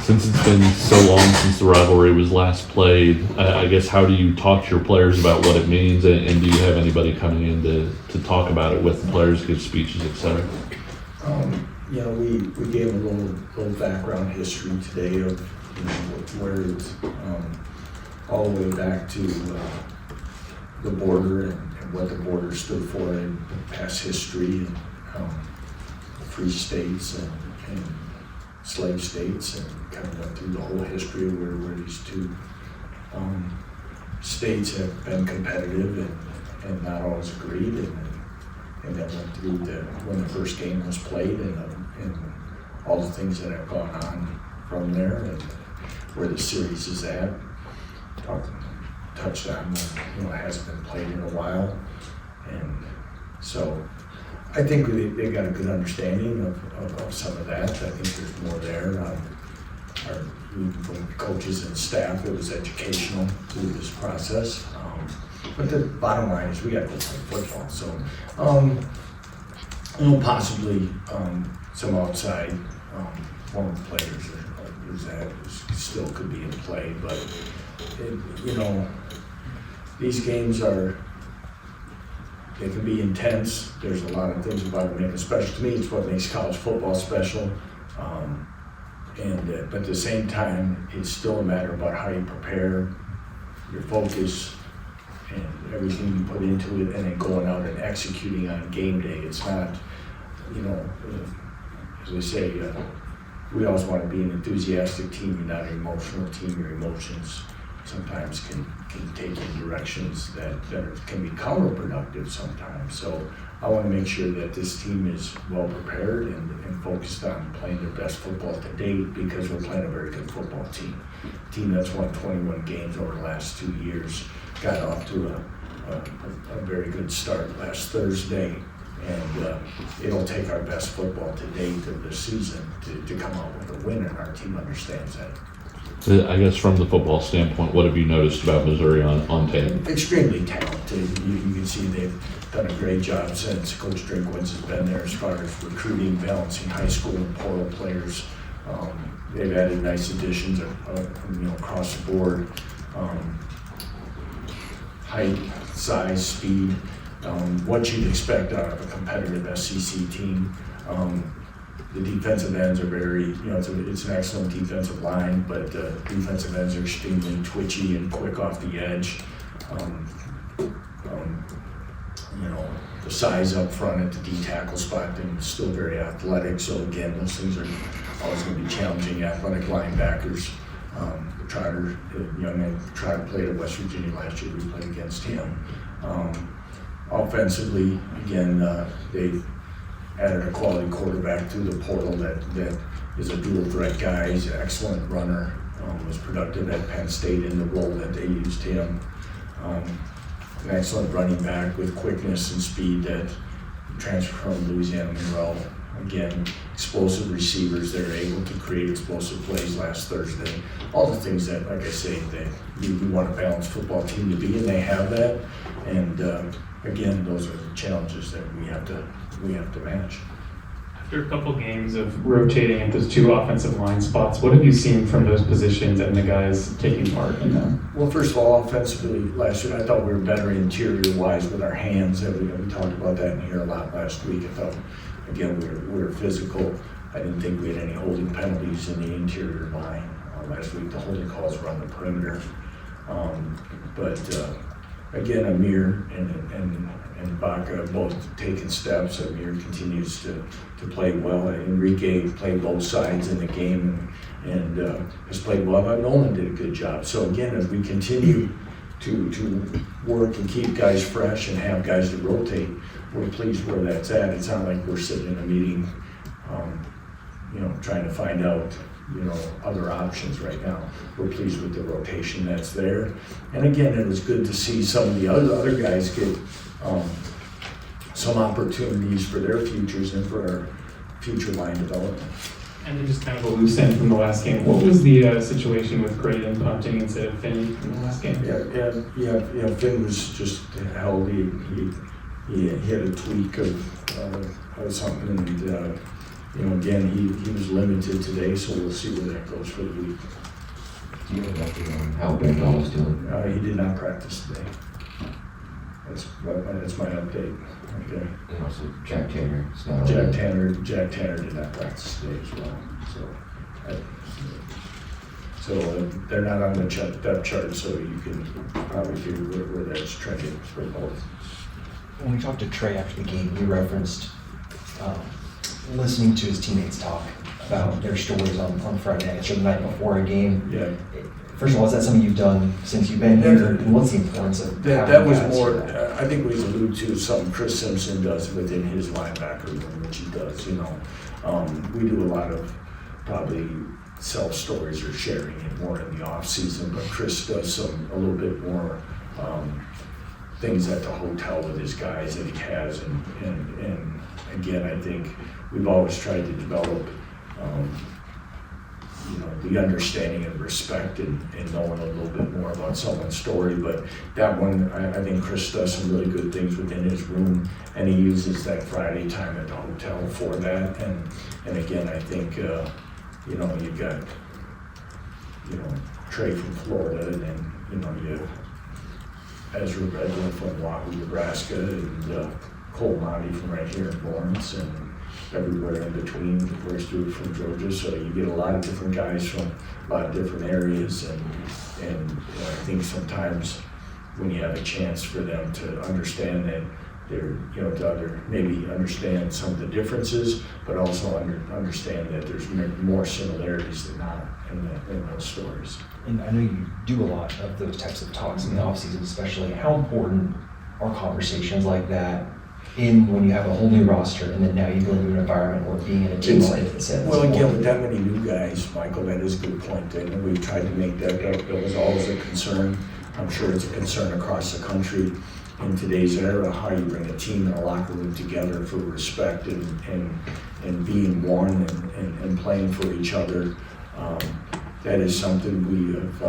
Since it's been so long since the rivalry was last played, I guess how do you talk to your players about what it means, and do you have anybody coming in to talk about it with the players, give speeches, etc.? We gave a little background history today of where it's all the way back to the border and what the border stood for in past history, and free states and slave states, and kind of went through the whole history of where these two states have been competitive and not always agreed, and then went through when the first game was played and all the things that have gone on from there and where the series is at. Touched on it hasn't been played in a while, and so I think they got a good understanding of some of that. I think there's more there. From coaches and staff, it was educational through this process. But the bottom line is we got to go play football. So, possibly some outside former players that still could be in play, but these games they can be intense. There's a lot of things about it making it special. To me, it's what makes college football special. But at the same time, it's still a matter about how you prepare, your focus, and everything you put into it, and then going out and executing on game day. It's not, as I say, we always want to be an enthusiastic team and not an emotional team. Your emotions sometimes can take in directions that can be counterproductive sometimes. So I want to make sure that this team is well prepared and focused on playing their best football to date, because we're playing a very good football team. A team that's won 21 games over the last 2 years, got off to a very good start last Thursday, and it'll take our best football to date of the season to come out with a win, and our team understands that. I guess from the football standpoint, what have you noticed about Missouri on tape? Extremely talented. You can see they've done a great job since Coach Drinkwitz has been there as far as recruiting, balancing high school and portal players. They've added nice additions across the board. Height, size, speed, what you'd expect out of a competitive SEC team. The defensive ends are very, it's an excellent defensive line, but the defensive ends are extremely twitchy and quick off the edge. The size up front at the D tackle spot, they're still very athletic. So again, those things are always going to be challenging. Athletic linebackers. Trotter, young man, Trotter played at West Virginia last year. We played against him. Offensively, again, they've added a quality quarterback through the portal that is a dual threat guy. He's an excellent runner. Was productive at Penn State in the role that they used him. An excellent running back with quickness and speed that transferred from Louisiana Monroe. Again, explosive receivers. They're able to create explosive plays last Thursday. All the things that, like I say, that we want a balanced football team to be, and they have that. And again, those are the challenges that we have to match. After a couple games of rotating at those two offensive line spots, what have you seen from those positions and the guys taking part in them? Well, first of all, offensively, last year, I thought we were better interior-wise with our hands. We talked about that in here a lot last week. I thought, again, we were physical. I didn't think we had any holding penalties in the interior line. Last week, the holding calls were on the perimeter. Again, Amir and Baca both taking steps. Amir continues to play well. Enrique played both sides in the game and has played well. Nolan did a good job. So again, as we continue to work and keep guys fresh and have guys to rotate, we're pleased where that's at. It's not like we're sitting in a meeting, trying to find out, other options right now. We're pleased with the rotation that's there. And again, it was good to see some of the other guys get some opportunities for their futures and for our future line development. And then just kind of a loose end from the last game. What was the situation with Graydon punting instead of Finney from the last game? Yeah. Finn was just held. He had a tweak of something, and again, he was limited today, so we'll see where that goes for the week. Do you have an update on how Bengal is doing? He did not practice today. That's my update. Okay. And also Jack Tanner. It's not Jack Tanner did not practice today as well. So they're not on the depth chart, so you can probably figure where that's trending for both. When we talked to Trey after the game, he referenced listening to his teammates talk about their stories on Friday night or the night before a game. Yeah. First of all, is that something you've done since you've been here? And what's the importance of That was guys more, for that? I think we alluded to something Chris Simpson does within his linebacker room, which he does, We do a lot of probably self-stories or sharing it more in the off-season, but Chris does a little bit more things at the hotel with his guys that he has. And again, I think we've always tried to develop the understanding and respect and knowing a little bit more about someone's story. But that one, I think Chris does some really good things within his room, and he uses that Friday time at the hotel for that. And again, I think, you've got, Trey from Florida, and then, you have Ezra Redwood from Wahoo, Nebraska, and Cole Monty from right here in Lawrence, and everywhere in between, Roy Stewart from Georgia. So you get a lot of different guys from a lot of different areas, and I think sometimes when you have a chance for them to understand that they're, to maybe understand some of the differences, but also understand that there's more similarities than not in those stories. And I know you do a lot of those types of talks in the offseason, especially. How important are conversations like that when you have a whole new roster, and then now you go into an environment where being in a team like this? Well, again, with that many new guys, Michael, that is a good point. And we've tried to make that was always a concern. I'm sure it's a concern across the country in today's era, how you bring a team and a locker room together for respect and being one and playing for each other. That is something we have,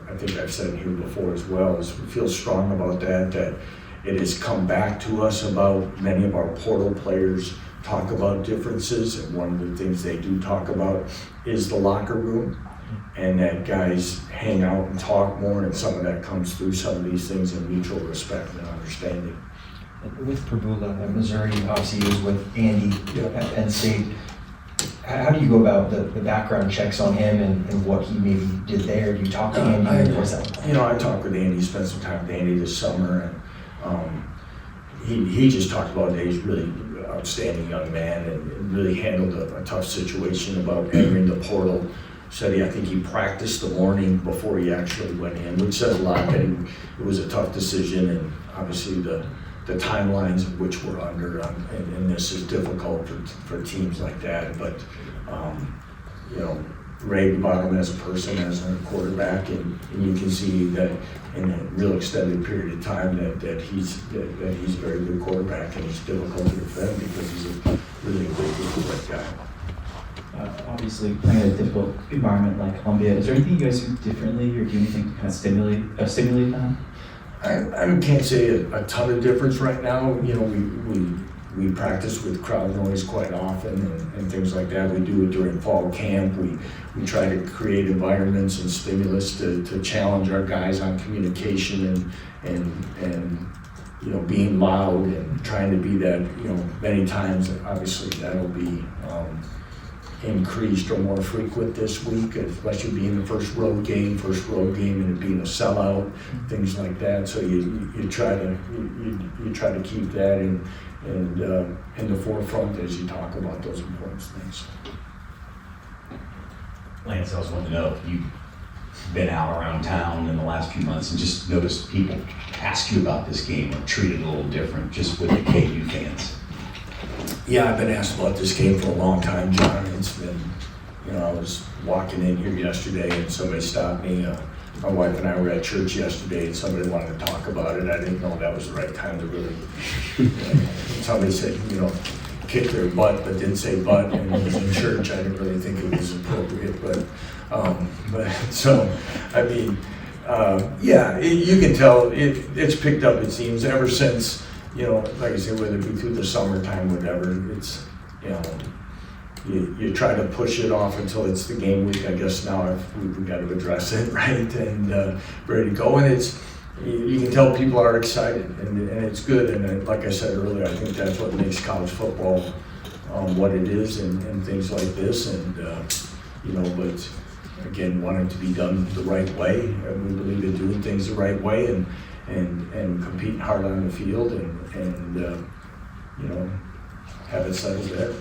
I think I've said here before as well, is we feel strong about that it has come back to us about many of our portal players talk about differences, and one of the things they do talk about is the locker room, and that guys hang out and talk more, and some of that comes through some of these things in mutual respect and understanding. With Prabula at Missouri, obviously he was with Andy at Penn State. How do you go about the background checks on him and what he maybe did there? Do you talk to Andy? What's that like? I talked with Andy, spent some time with Andy this summer, and he just talked about that he's really outstanding young man and really handled a tough situation about entering the portal. Said I think he practiced the morning before he actually went in, which says a lot that it was a tough decision, and obviously the timelines of which we're under, and this is difficult for teams like that. But raved about him as a person, as a quarterback, and you can see that in a real extended period of time that he's a very good quarterback, and he's difficult to defend because he's a really good guy. Obviously, playing in a difficult environment like Columbia, is there anything you guys do differently or do anything to kind of stimulate that? I can't say a ton of difference right now. We practice with crowd noise quite often and things like that. We do it during fall camp. We try to create environments and stimulus to challenge our guys on communication and being loud and trying to be that. Many times, obviously, that'll be increased or more frequent this week, especially being the first road game and it being a sellout, things like that. So you try to keep that in the forefront as you talk about those important things. Lance, I was wanting to know if you've been out around town in the last few months and just noticed people ask you about this game or treat it a little different just with the KU fans. Yeah, I've been asked about this game for a long time, John. It's been, I was walking in here yesterday and somebody stopped me. My wife and I were at church yesterday and somebody wanted to talk about it. I didn't know that was the right time to really, somebody said, kick their butt, but didn't say butt, and it was in church. I didn't really think it was appropriate, you can tell it's picked up, it seems, ever since, like I said, whether it be through the summertime, whatever, it's, you try to push it off until it's the game week. I guess now we've got to address it, right? And ready to go. And you can tell people are excited, and it's good. And like I said earlier, I think that's what makes college football what it is, and things like this. And but again, wanting to be done the right way. And we believe in doing things the right way, and competing hard on the field, and have it settled there,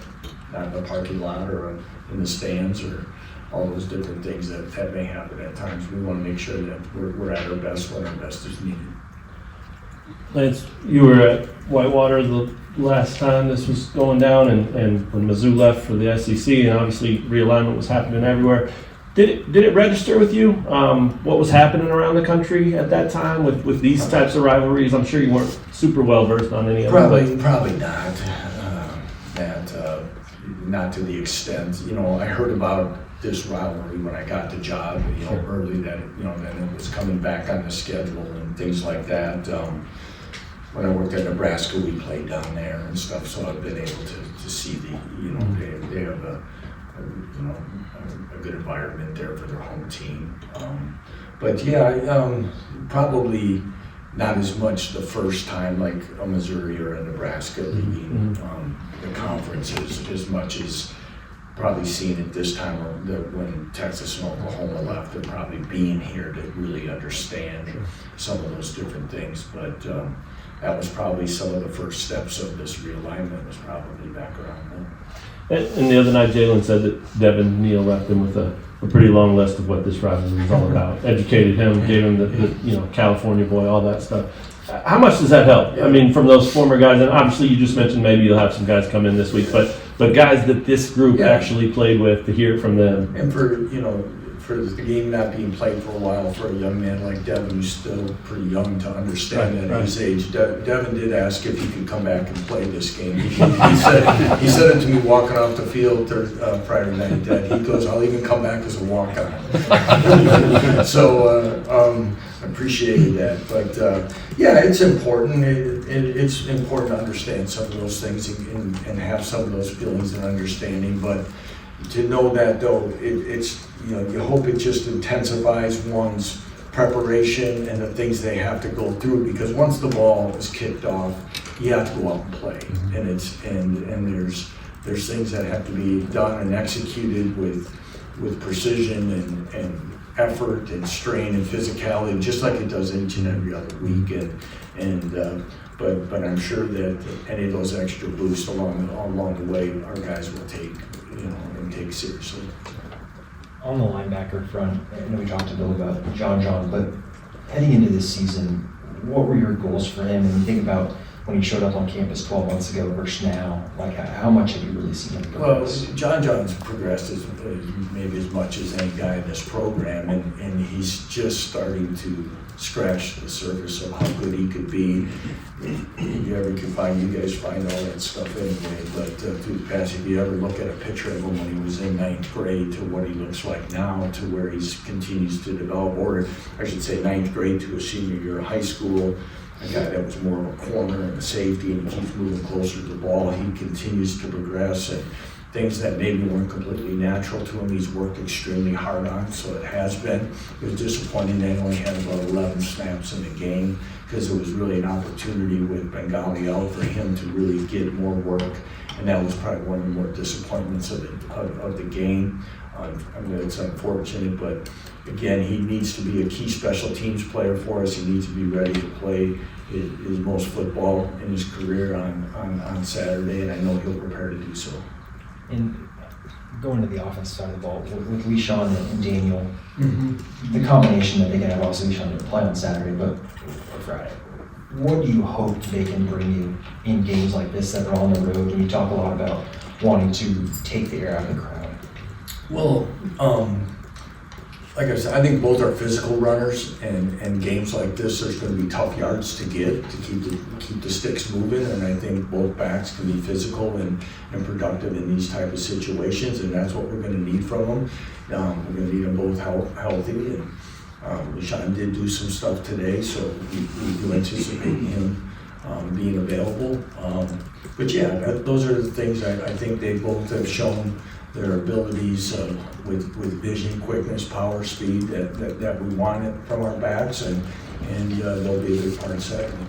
not in the parking lot or in the stands or all those different things that may happen at times. We want to make sure that we're at our best when our best is needed. Lance, you were at Whitewater the last time this was going down, and when Mizzou left for the SEC, and obviously realignment was happening everywhere. Did it register with you what was happening around the country at that time with these types of rivalries? I'm sure you weren't super well versed on any of them. Probably not. Not to the extent. I heard about this rivalry when I got the job. Early that then it was coming back on the schedule and things like that. When I worked at Nebraska, we played down there and stuff, so I've been able to see they have a good environment there for their home team. But yeah, probably not as much the first time like a Missouri or a Nebraska leading the conference as much as probably seeing it this time when Texas and Oklahoma left, and probably being here to really understand some of those different things. But that was probably some of the first steps of this realignment, was probably back around then. And the other night, Jalen said that Devin Neal left him with a pretty long list of what this rivalry is all about. Educated him, gave him the California boy, all that stuff. How much does that help? I mean, from those former guys, and obviously you just mentioned maybe you'll have some guys come in this week, but guys that this group actually played with, to hear it from them. And for the game not being played for a while, for a young man like Devin, who's still pretty young to understand at his age, Devin did ask if he could come back and play this game. He said it to me walking off the field Friday night, that he goes, "I'll even come back as a walk-on." So I appreciated that. But yeah, it's important. It's important to understand some of those things and have some of those feelings and understanding. But to know that, though, it's you hope it just intensifies one's preparation and the things they have to go through, because once the ball is kicked off, you have to go out and play, and there's things that have to be done and executed with precision and effort and strain and physicality, just like it does each and every other week. But I'm sure that any of those extra boosts along the way, our guys will take and take seriously. On the linebacker front, I know we talked a little about John, but heading into this season, what were your goals for him? And you think about when he showed up on campus 12 months ago versus now, like how much have you really seen him progress? Well, John's progressed maybe as much as any guy in this program, and he's just starting to scratch the surface of how good he could be. If you ever can find, you guys find all that stuff anyway, but through the past, if you ever look at a picture of him when he was in 9th grade to what he looks like now, to where he continues to develop, or I should say 9th grade to a senior year of high school, a guy that was more of a corner and a safety, and he keeps moving closer to the ball. He continues to progress, and things that maybe weren't completely natural to him, he's worked extremely hard on, so it has been. It was disappointing they only had about 11 snaps in the game, because it was really an opportunity with Bengali out for him to really get more work, and that was probably one of the more disappointments of the game. I mean, it's unfortunate, but again, he needs to be a key special teams player for us. He needs to be ready to play his most football in his career on Saturday, and I know he'll prepare to do so. And going to the offensive side of the ball, with Leishawn and Daniel, the combination that they can have, obviously Leishawn didn't play on Saturday, but for Friday, what do you hope they can bring you in games like this that are on the road? And you talk a lot about wanting to take the air out of the crowd. Well, like I said, I think both are physical runners, and games like this, there's going to be tough yards to get to keep the sticks moving, and I think both backs can be physical and productive in these type of situations, and that's what we're going to need from them. We're going to need them both healthy, and Rashawn did do some stuff today, so we do anticipate him being available. But yeah, those are the things I think they both have shown their abilities with vision, quickness, power, speed that we want it from our backs, and they'll be a good part of second.